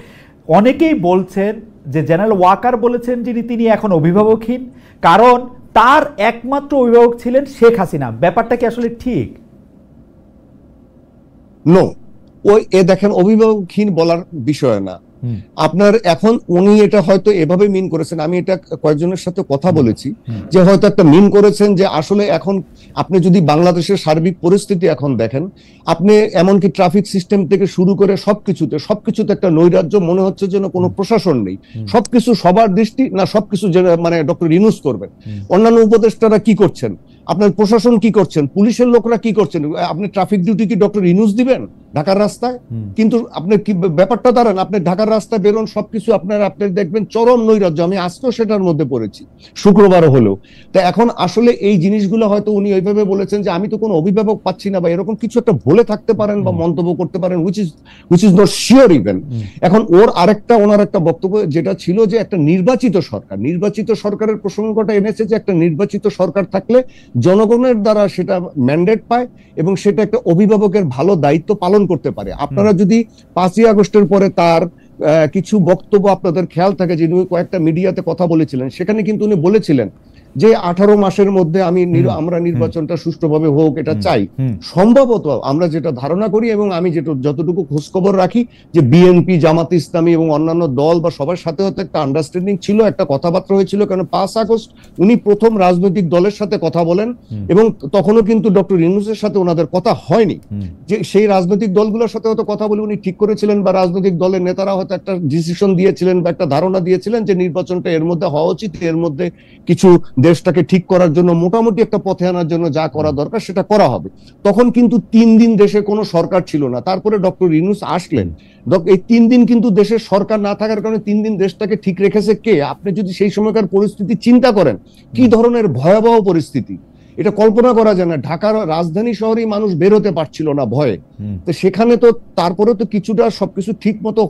অনেকেই বলছেন যে জেনারেল ওয়াকার বলেছেন যিনি, তিনি এখন অভিভাবকহীন, কারণ তার একমাত্র অভিভাবক ছিলেন শেখ হাসিনা। ব্যাপারটা কি আসলে ঠিক? নো, ওই দেখেন, অভিভাবকহীন বলার বিষয় না আপনার। এখন উনি এটা হয়তো এভাবে মিন করেছেন, আমি এটা কয়েকজনের সাথে কথা বলেছি, যে হয়তো একটা মিন করেছেন যে আসলে এখন আপনি যদি বাংলাদেশের সার্বিক পরিস্থিতি এখন দেখেন, আপনি এমনকি ট্রাফিক সিস্টেম থেকে শুরু করে সবকিছুতে একটা নৈরাজ্য, মনে হচ্ছে যেন কোনো প্রশাসন নেই, সবকিছু সবার দৃষ্টি না, সবকিছু মানে ডক্টর ইউনূস করবেন। অন্যান্য উপদেষ্টারা কি করছেন, আপনার প্রশাসন কি করছেন, পুলিশের লোকরা কি করছেন, আপনি ট্রাফিক ডিউটি কি ডক্টর ইউনূস দিবেন ঢাকার রাস্তায়? কিন্তু আপনি কি ব্যাপারটা দাঁড়ান, আপনি ঢাকার রাস্তায় বেরোন, সবকিছু আপনি দেখবেন চরম নৈরাজ্য। আমি আজকেও সেটার মধ্যে পড়েছি, শুক্রবারও হলো। তো এখন আসলে এই জিনিসগুলো হয়তো উনি ওইভাবে বলেছেন যে আমি তো কোনো অভিভাবক পাচ্ছি না, বা এরকম কিছু একটা বলে থাকতে পারেন বা মন্তব্য করতে পারেন, which is not sure even। এখন ওনার একটা বক্তব্য যেটা ছিল যে একটা নির্বাচিত সরকারের প্রসঙ্গটা এনেছে, যে একটা নির্বাচিত সরকার থাকলে জনগণের দ্বারা সেটা ম্যান্ডেট পায় এবং সেটা একটা অভিভাবকের ভালো দায়িত্ব পালন করতে পারে। আপনারা যদি 5ই আগস্টের পরে তার কিছু বক্তব্য আপনাদের খেয়াল থাকে, যে উনি কয়েকটা মিডিয়াতে কথা বলেছিলেন, সেখানে কিন্তু উনি বলেছিলেন যে 18 মাসের মধ্যে আমরা নির্বাচনটা সুষ্ঠুভাবে হোক এটা চাই। সম্ভবত আমরা যেটা ধারণা করি এবং আমি যতটুকু খোঁজখবর রাখি, যে বিএনপি, জামাত ইসলামী এবং অন্যান্য দল বা সবার সাথে হয়তো একটা আন্ডারস্ট্যান্ডিং ছিল, একটা কথাবার্তা হয়েছিল। কারণ 5 আগস্ট উনি প্রথম রাজনৈতিক দলের সাথে কথা বলেন এবং তখনও কিন্তু ডক্টর ইউনূসের সাথে ওনাদের কথা হয়নি। যে সেই রাজনৈতিক দলগুলোর সাথে হয়তো কথা বলে উনি ঠিক করেছিলেন, বা রাজনৈতিক দলের নেতারা হয়তো একটা ডিসিশন দিয়েছিলেন বা একটা ধারণা দিয়েছিলেন যে নির্বাচনটা এর মধ্যে হওয়া উচিত, এর মধ্যে কিছু দেশটাকে ঠিক করার জন্য, মোটামুটি একটা পথে আনার জন্য যা করা দরকার সেটা করা হবে। তখন কিন্তু 3 দিন দেশে কোনো সরকার ছিল না, তারপরে ডক্টর ইউনূস আসলেন। এই 3 দিন কিন্তু দেশের সরকার না থাকার কারণে 3 দিন দেশটাকে ঠিক রেখেছে কে? আপনি যদি সেই সময়কার পরিস্থিতি চিন্তা করেন, কি ধরনের ভয়াবহ পরিস্থিতি, এটা কল্পনা করা যায় না। ঢাকার রাজধানী শহরেই মানুষ বের হতে পারছিল না ভয়ে। তো সেখানে তো তারপরে তো কিছুটা সবকিছু ঠিক মতো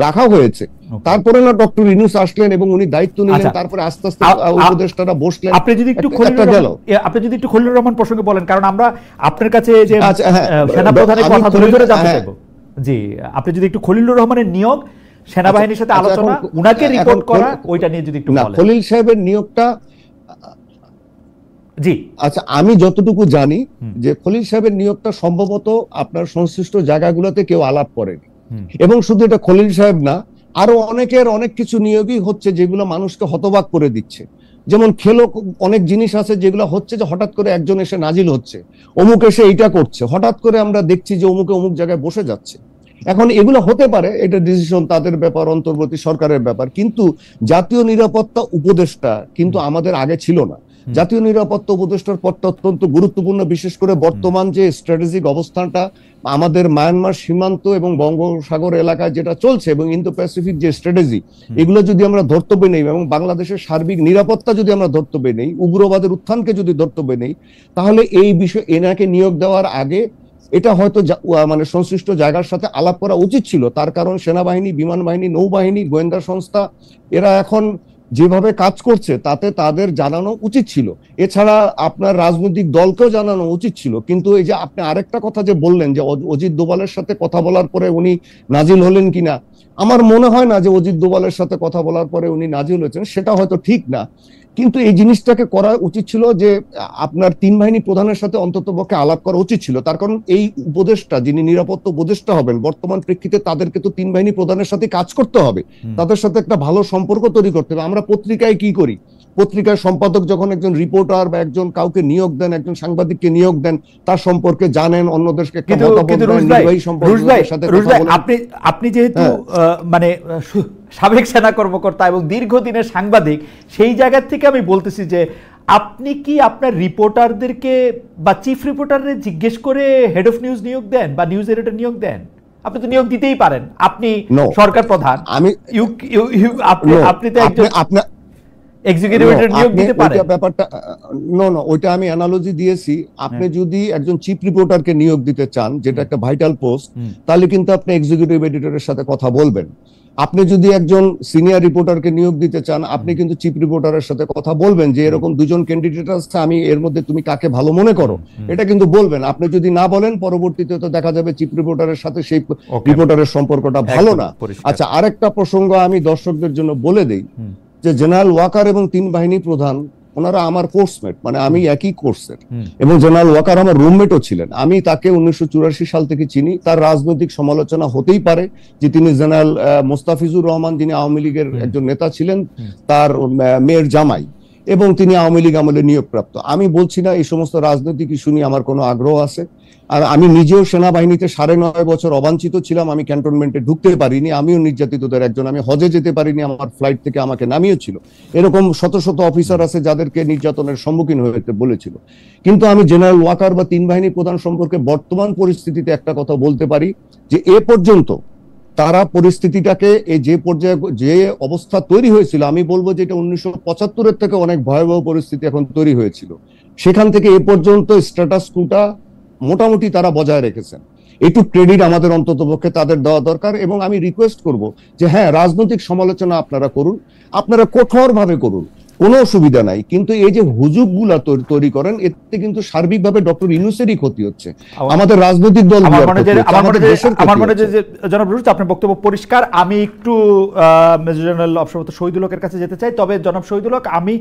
রাখা হয়েছে। তারপরে না ডক্টর ইউনূস আসলেন এবং উনি দায়িত্ব নিলেন, তারপরে আস্তে আস্তে উপদেষ্টারা বসলেন। আপনি যদি একটু খলিলুর রহমান প্রসঙ্গে বলেন, কারণ আমরা আপনার কাছে যে সেনাপ্রধানের কথা ধরে ধরে জানতে চাইবো। জি, আপনি যদি একটু খলিলুর রহমানের নিয়োগ, সেনাবাহিনীর সাথে আলোচনা, উনাকে রিপোর্ট করা, ওইটা নিয়ে যদি একটু বলেন। খলিল সাহেবের নিয়োগটা, জি আচ্ছা, আমি যতটুকু জানি যে খলিল সাহেবের নিয়োগটা সম্ভবত আপনার সংশ্লিষ্ট জায়গাগুলোতে কেউ আলাপ করেনি, এবং শুধু এটা খলিল সাহেব না, আরো অনেকের অনেক কিছু নিয়োগই হচ্ছে যেগুলো মানুষকে হতবাক করে দিচ্ছে। যেমন অনেক জিনিস আছে যেগুলো হচ্ছে যে হঠাৎ করে একজন এসে নাজিল হচ্ছে, অমুক এসে এইটা করছে, হঠাৎ করে আমরা দেখছি যে অমুকে অমুক জায়গায় বসে যাচ্ছে। এখন এগুলো হতে পারে, এটা ডিসিশন তাদের ব্যাপার, অন্তর্বর্তী সরকারের ব্যাপার, কিন্তু জাতীয় নিরাপত্তা উপদেষ্টা কিন্তু আমাদের আগে ছিল না। জাতীয় নিরাপত্তা উপদেষ্টার পদটা অত্যন্ত গুরুত্বপূর্ণ, বিশেষ করে বর্তমান যে স্ট্র্যাটেজিক অবস্থানটা আমাদের মায়ানমার সীমান্ত এবং বঙ্গোপসাগর এলাকায় যেটা চলছে, এবং ইন্দো প্যাসিফিক যে স্ট্র্যাটেজি, এগুলো যদি আমরা ধর্তব্যে নেই এবং বাংলাদেশের সার্বিক নিরাপত্তা যদি আমরা ধর্তব্যে নেই, উগ্রবাদের উত্থানকে যদি ধর্তব্যে নেই, তাহলে এই বিষয় এনাকে নিয়োগ দেওয়ার আগে এটা হয়তো মানে সংশ্লিষ্ট জায়গার সাথে আলাপ করা উচিত ছিল। তার কারণ সেনাবাহিনী, বিমান বাহিনী, নৌবাহিনী, গোয়েন্দা সংস্থা এরা এখন যেভাবে কাজ করছে তাতে তাদের জানানো উচিত ছিল। এছাড়া আপনার রাজনৈতিক দলকেও জানানো উচিত ছিল। কিন্তু এই যে আপনি আরেকটা কথা যে বললেন যে অজিত দোভালের সাথে কথা বলার পরে উনি নাজিল হলেন কিনা, আমার মনে হয় না যে অজিত দোভালের সাথে কথা বলার পরে উনি নাজিল হয়েছেন, সেটা হয়তো ঠিক না। কিন্তু এই জিনিসটাকে করা উচিত ছিল যে আপনার 3 বাহিনী প্রধানের সাথে অন্ততপক্ষে আলাপ করা উচিত ছিল। তার কারণ এই উপদেষ্টা, যিনি নিরাপত্তা উপদেষ্টা হবেন, বর্তমান প্রেক্ষিতে তাদেরকে তো 3 বাহিনী প্রধানের সাথে কাজ করতে হবে, তাদের সাথে একটা ভালো সম্পর্ক তৈরি করতে হবে। আমরা পত্রিকায় কি করি, পত্রিকার সম্পাদক যখন একজন রিপোর্টার বা একজন কাউকে নিয়োগ দেন, একজন সাংবাদিককে নিয়োগ দেন, তার সম্পর্কে জানেন, অন্যদেরকে আপনি যেহেতু মানে সাবেক সেনা কর্মকর্তা এবং দীর্ঘদিনের সাংবাদিক, সেই জায়গা থেকে আমি বলতেছি যে আপনি কি আপনার রিপোর্টারদেরকে বা চিফ রিপোর্টারদের জিজ্ঞেস করে হেড অফ নিউজ নিয়োগ দেন বা নিউজ এডিটর নিয়োগ দেন? আপনি তো নিয়োগ দিতেই পারেন, আপনি সরকার প্রধান, আপনি তো একজন এক্সিকিউটিভ নিয়োগ দিতে পারেন। ব্যাপারটা ওইটা আমি অ্যানালজি দিয়েছি। আপনি যদি একজন চিফ রিপোর্টারকে নিয়োগ দিতে চান, যেটা একটা ভাইটাল পোস্ট, তাহলে কিন্তু আপনি এক্সিকিউটিভ এডিটরের সাথে কথা বলবেন। আপনি যদি একজন সিনিয়র রিপোর্টারকে নিয়োগ দিতে চান, আপনি কিন্তু চিফ রিপোর্টারের সাথে কথা বলবেন যে এরকম 2 জন ক্যান্ডিডেট আছে, আমি এর মধ্যে তুমি কাকে ভালো মনে করো, এটা কিন্তু বলবেন। আপনি যদি না বলেন, পরবর্তীতে তো দেখা যাবে চিফ রিপোর্টারের সাথে সেই রিপোর্টারের সম্পর্কটা ভালো না। আচ্ছা, আরেকটা প্রসঙ্গ আমি দর্শকদের জন্য বলে দেই যে জেনারেল ওয়াকার এবং 3 বাহিনী প্রধান ওনারা আমার কোর্সমেট, মানে আমি একই কোর্সের, এবং জেনারেল ওয়াকার আমার রুমমেটও ছিলেন। আমি তাকে 1984 সাল থেকে চিনি। তার রাজনৈতিক সমালোচনা হতেই পারে যে তিনি জেনারেল মোস্তাফিজুর রহমান, যিনি আওয়ামী লীগের একজন নেতা ছিলেন, তার মেয়ের জামাই, এবং তিনি আওয়ামী লীগ আমলে নিয়োগপ্রাপ্ত। আমি বলছি না এই সমস্ত রাজনৈতিক ইস্যু নিয়ে আমার কোনো আগ্রহ আছে। আর আমি নিজেও সেনাবাহিনীতে 9.5 বছর অবাঞ্ছিত ছিলাম, আমি ক্যান্টনমেন্টে ঢুকতে পারিনি, আমিও নির্যাতিতদের একজন। আমি হজে যেতে পারিনি, আমার ফ্লাইট থেকে আমাকে নামিয়েছিল। এরকম শত শত অফিসার আছে যাদেরকে নির্যাতনের সম্মুখীন হতে বলেছিল। কিন্তু আমি জেনারেল ওয়াকার বা 3 বাহিনী প্রধান সম্পর্কে বর্তমান পরিস্থিতিতে একটা কথা বলতে পারি যে এ পর্যন্ত তারা পরিস্থিতিটাকে যে পর্যায়ে যে অবস্থা তৈরি হয়েছিল, আমি বলবো যে এটা 1975-এর থেকে অনেক ভয়াবহ পরিস্থিতি এখন তৈরি হয়েছিল। সেখান থেকে এ পর্যন্ত স্ট্যাটাস কোটা মোটামুটি তারা বজায় রেখেছেন। একটু ক্রেডিট আমাদের অন্ততপক্ষে তাদের দেওয়া দরকার। এবং আমি রিকোয়েস্ট করব যে হ্যাঁ, রাজনৈতিক সমালোচনা আপনারা করুন, আপনারা কঠোরভাবে করুন, কোনো অসুবিধা নাই, কিন্তু এই যে হুজুগগুলা তৈরি করেন, এতে কিন্তু সার্বিকভাবে ডক্টর ইউনূসেরই ক্ষতি হচ্ছে, আমাদের রাজনৈতিক দল। আমার মনে হয় যে জনাব রুশ, আপনার বক্তব্য পরিষ্কার। আমি একটু মেজর জেনারেল অবসরপ্রাপ্ত শহীদুল হকের কাছে যেতে চাই। তবে জনাব শহীদুল হক, আমি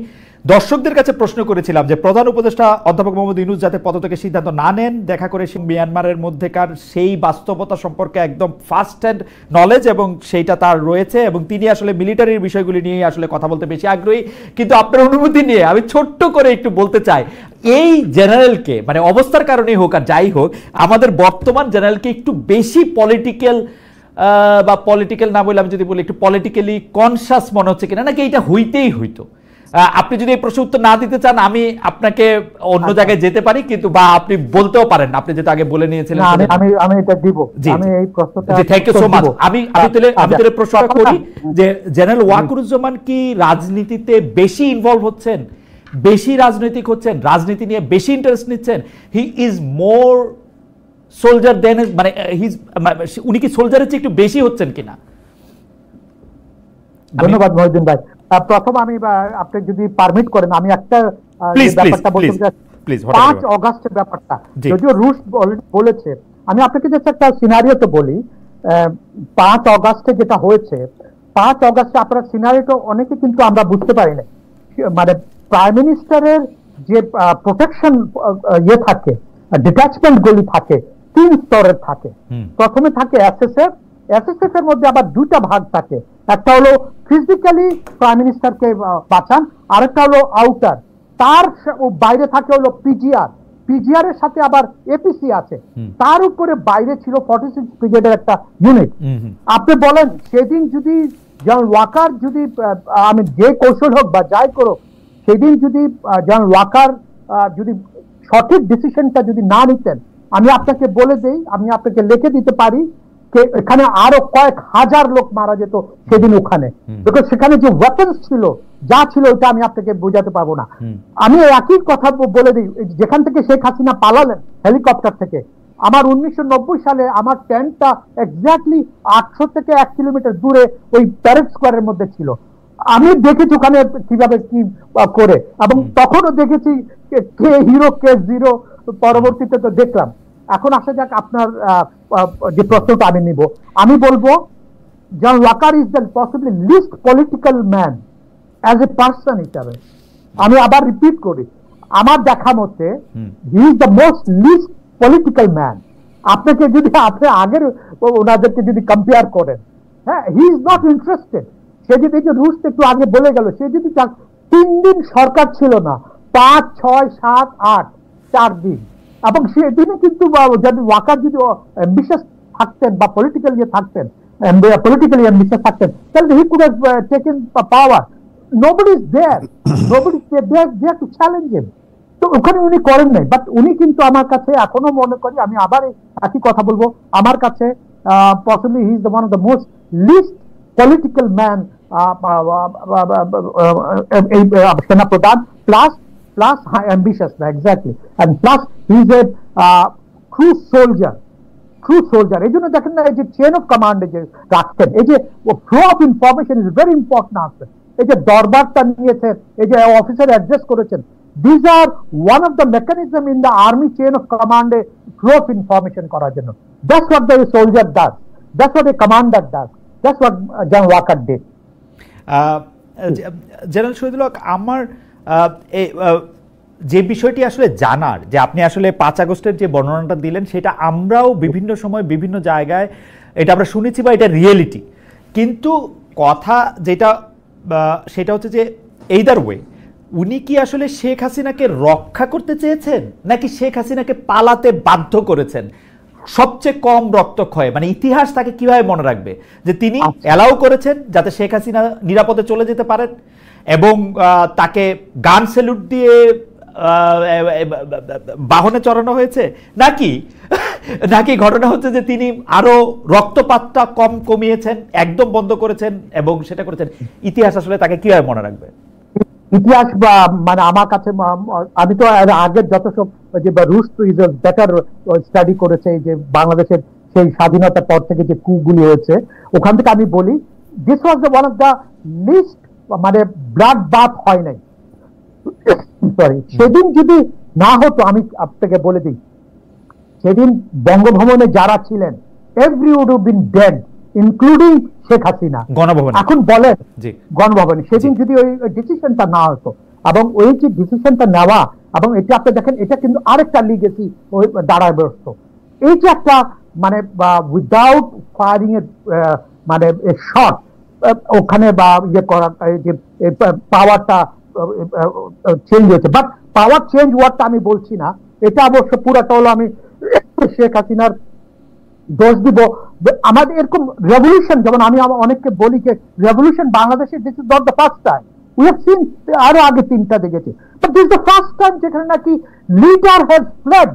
দর্শকদের কাছে প্রশ্ন করেছিলাম যে প্রধান উপদেষ্টা অধ্যাপক মোহাম্মদ ইউনূস যাতে পদত্যাগের সিদ্ধান্ত না নেন, দেখা করে মিয়ানমারের মধ্যেকার সেই বাস্তবতা সম্পর্কে একদম ফার্স্ট হ্যান্ড নলেজ এবং সেইটা তার রয়েছে, এবং তিনি আসলে মিলিটারির বিষয়গুলি নিয়ে আসলে কথা বলতে বেশি আগ্রহী। কিন্তু আপনার অনুমতি নিয়ে আমি ছোট্ট করে একটু বলতে চাই, এই জেনারেলকে, মানে অবস্থার কারণেই হোক আর যাই হোক, আমাদের বর্তমান জেনারেলকে একটু বেশি পলিটিক্যাল বা পলিটিক্যাল না বলে আমি যদি বলি একটু পলিটিক্যালি কনসাস মনে হচ্ছে কিনা, নাকি এটা হইতেই হইতো? আপনি যদি এই প্রশ্ন উত্তর না দিতে চান, আমি আপনাকে অন্য জায়গায় যেতে পারি, কিন্তু বা আপনি বলতেও পারেন, আপনি যেটা আগে বলে নিয়েছিলেন। আমি এটা দিব, আমি এই প্রশ্নটা, জি, থ্যাংক ইউ সো মাচ। আমি তাহলে প্রশ্নটা করি যে জেনারেল ওয়াকারুজ্জামান কি রাজনীতিতে বেশি ইনভলভ হচ্ছেন, বেশি রাজনৈতিক হচ্ছেন, রাজনীতি নিয়ে বেশি ইন্টারেস্ট নিচ্ছেন? হি ইজ মোর সোলজার দেন, মানে উনি কি সোলজারের চেয়ে একটু বেশি হচ্ছেন কিনা? ধন্যবাদ মহিউদ্দিন ভাই। প্রথম আমি, আপনি যদি পারমিট করেন, আমি একটা ব্যাপারটা বলতে চাই। 5 অগাস্টের ব্যাপারটা যদিও রুশ বলেছে, আমি আপনাকে জাস্ট একটা সিনারিওতে বলি। 5 অগাস্টে যেটা হয়েছে, 5 অগাস্টে আপনার সিনারিওটা অনেকে কিন্তু আমরা বুঝতে পারি না। মানে প্রাইম মিনিস্টারের যে প্রোটেকশন ইয়ে থাকে, ডিট্যাচমেন্ট গুলি থাকে, 3 স্তরের থাকে। প্রথমে থাকে এসএসএফ, এসএসএফ এর মধ্যে আবার 2টা ভাগ থাকে। একটা হলো ফিজিক্যালি প্রাইম মিনিস্টারকে বাঁচান, আরেকটা হলো আউটার। তার বাইরে থাকে হলো পিজিআর, পিজিআর এর সাথে আবার এপিসি আছে। তার উপরে বাইরে ছিল 46 ব্রিগেডের একটা ইউনিট। আপনি বলেন সেদিন যদি জেনারেল ওয়াকার, যদি আমি যে কৌশল হোক বা যাই করো, সেদিন যদি জেনারেল ওয়াকার যদি সঠিক ডিসিশনটা যদি না নিতেন, আমি আপনাকে বলে দেই, আমি আপনাকে লিখে দিতে পারি এখানে আরো কয়েক হাজার লোক মারা যেত সেদিন ওখানে। বিকজ সেখানে যে ওয়েপন্স ছিল, যা ছিল, ওইটা আমি আপনাকে বোঝাতে পারবো না। আমি একই কথা বলে দিই, যেখান থেকে শেখ হাসিনা পালালেন হেলিকপ্টার থেকে, আমার 1990 সালে আমার টেন্টটা এক্স্যাক্টলি 800 থেকে 1 কিলোমিটার দূরে ওই প্যারেড স্কোয়ারের মধ্যে ছিল। আমি দেখেছি ওখানে কিভাবে কি করে, এবং তখনও দেখেছি কে হিরো কে জিরো, পরবর্তীতে তো দেখলাম। এখন আসা যাক আপনার যে প্রশ্নটা আমি নিব, আমি বলবো general Waker is the possibly least political man as a person হিসাবে। আমি আবার রিপিট করি, আমার দেখা মতে he is the most least political man. আপনাকে যদি আপনি আগের ওনাদেরকে যদি কম্পেয়ার করেন, হ্যাঁ, হি ইজ নট ইন্টারেস্টেড। সে যদি, যে রুশ একটু আগে বলে গেল, সে যদি 3 দিন সরকার ছিল না, 5, 6, 7, 8, 4 দিন, এবং সেদিনে কিন্তু যদি ওয়াকার যদি অ্যাম্বিশাস থাকতেন বা পলিটিক্যালি থাকতেন, পলিটিক্যালি অ্যাম্বিশাস থাকতেন, তাহলে he could have taken power. Nobody is there, nobody is there to challenge him. তো ওখানে উনি করেন নাই, বাট উনি কিন্তু আমার কাছে এখনো মনে করি, আমি আবার একই কথা বলবো, আমার কাছে possibly he is one of the most least political man এই সেনা প্রধান, plus ambitious, exactly, and plus he is a true soldier. এই জন্য দেখেন না, এই যে চেন অফ কমান্ড যে রাখতেন, এই যে flow of information is very important answer. এই যে দরবারটা নিয়েছেন, এই যে অফিসার অ্যাড্রেস করেছেন, this are one of the mechanism in the army chain of কমান্ডে ফ্লো অফ ইনফরমেশন করার জন্য। That's what the soldier does, that's what a commander does, that's what general Waker did. General Shahidul Haque, যে বিষয়টি আসলে জানার, যে আপনি আসলে 5 আগস্টের যে বর্ণনাটা দিলেন সেটা আমরাও বিভিন্ন সময় বিভিন্ন জায়গায় এটা আমরা শুনেছি বা এটা রিয়েলিটি, কিন্তু কথা যেটা সেটা হচ্ছে যে এইদার ওয়ে উনি কি আসলে শেখ হাসিনাকে রক্ষা করতে চেয়েছেন নাকি শেখ হাসিনাকে পালাতে বাধ্য করেছেন? সবচেয়ে কম রক্তক্ষয়, মানে ইতিহাস তাকে কিভাবে মনে রাখবে যে তিনি অ্যালাউ করেছেন যাতে শেখ হাসিনা নিরাপদে চলে যেতে পারেন এবং তাকে গান স্যালুট দিয়ে বাহনে চড়ানো হয়েছে, নাকি ঘটনা হচ্ছে যে তিনি আরো রক্তপাতটা কমিয়েছেন, একদম বন্ধ করেছেন এবং সেটা করেছেন? ইতিহাস আসলে তাকে কিভাবে মনে রাখবে? ইতিহাস মানে আমার কাছে, আমি তো আগের যত সব যে রুশ টু ইজ বেটার স্টাডি করেছে যে বাংলাদেশের সেই স্বাধীনতার পর থেকে যে কুগুলি হয়েছে, ওখান থেকে আমি বলি this was the one of the least, মানে ব্লাড বাথ হয় নাই। সরি, সেদিন যদি না হতো, আমি আপনাকে বলে দিই, সেদিন বঙ্গভবনে যারা ছিলেন every would have been dead including Sheikh Hasina. গণভবনে এখন বলেন, গণভবনে সেদিন যদি ওই ডিসিশনটা না হতো, এবং ওই যে ডিসিশনটা নেওয়া, এবং এটা আপনি দেখেন এটা কিন্তু আরেকটা লিগেসি ওই দাঁড়ায় বসত, এই যে একটা মানে উইদাউট ফায়ারিং এর মানে শট ওখানে বা ইয়ে করা, যে পাওয়ারটা চেঞ্জ হয়েছে। বাট পাওয়ার চেঞ্জ ওয়ার্ডটা আমি বলছি না, এটা অবশ্য পুরাটা হলো আমি শেখ হাসিনার দোষ দিব। আমাদের এরকম রেভলিউশন, যেমন আমি অনেককে বলি যে রেভলিউশন বাংলাদেশে this is not the first time, we have seen আরো আগে 3টা দেখেছি, but this the first time যেখানে নাকি লিডার হ্যাজ ফ্লেড,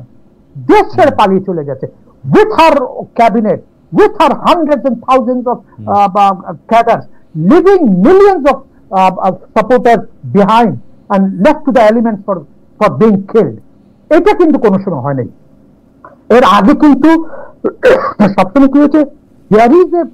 দেশ ছেড়ে পালিয়ে চলে গেছে with her cabinet, with her hundreds and thousands of cadres, living millions of supporters behind and left to the elements for being killed. এটা কিন্তু কোনো সময় হয় নাই। এর আগে কিন্তু সবসময় কি হয়েছে, there is a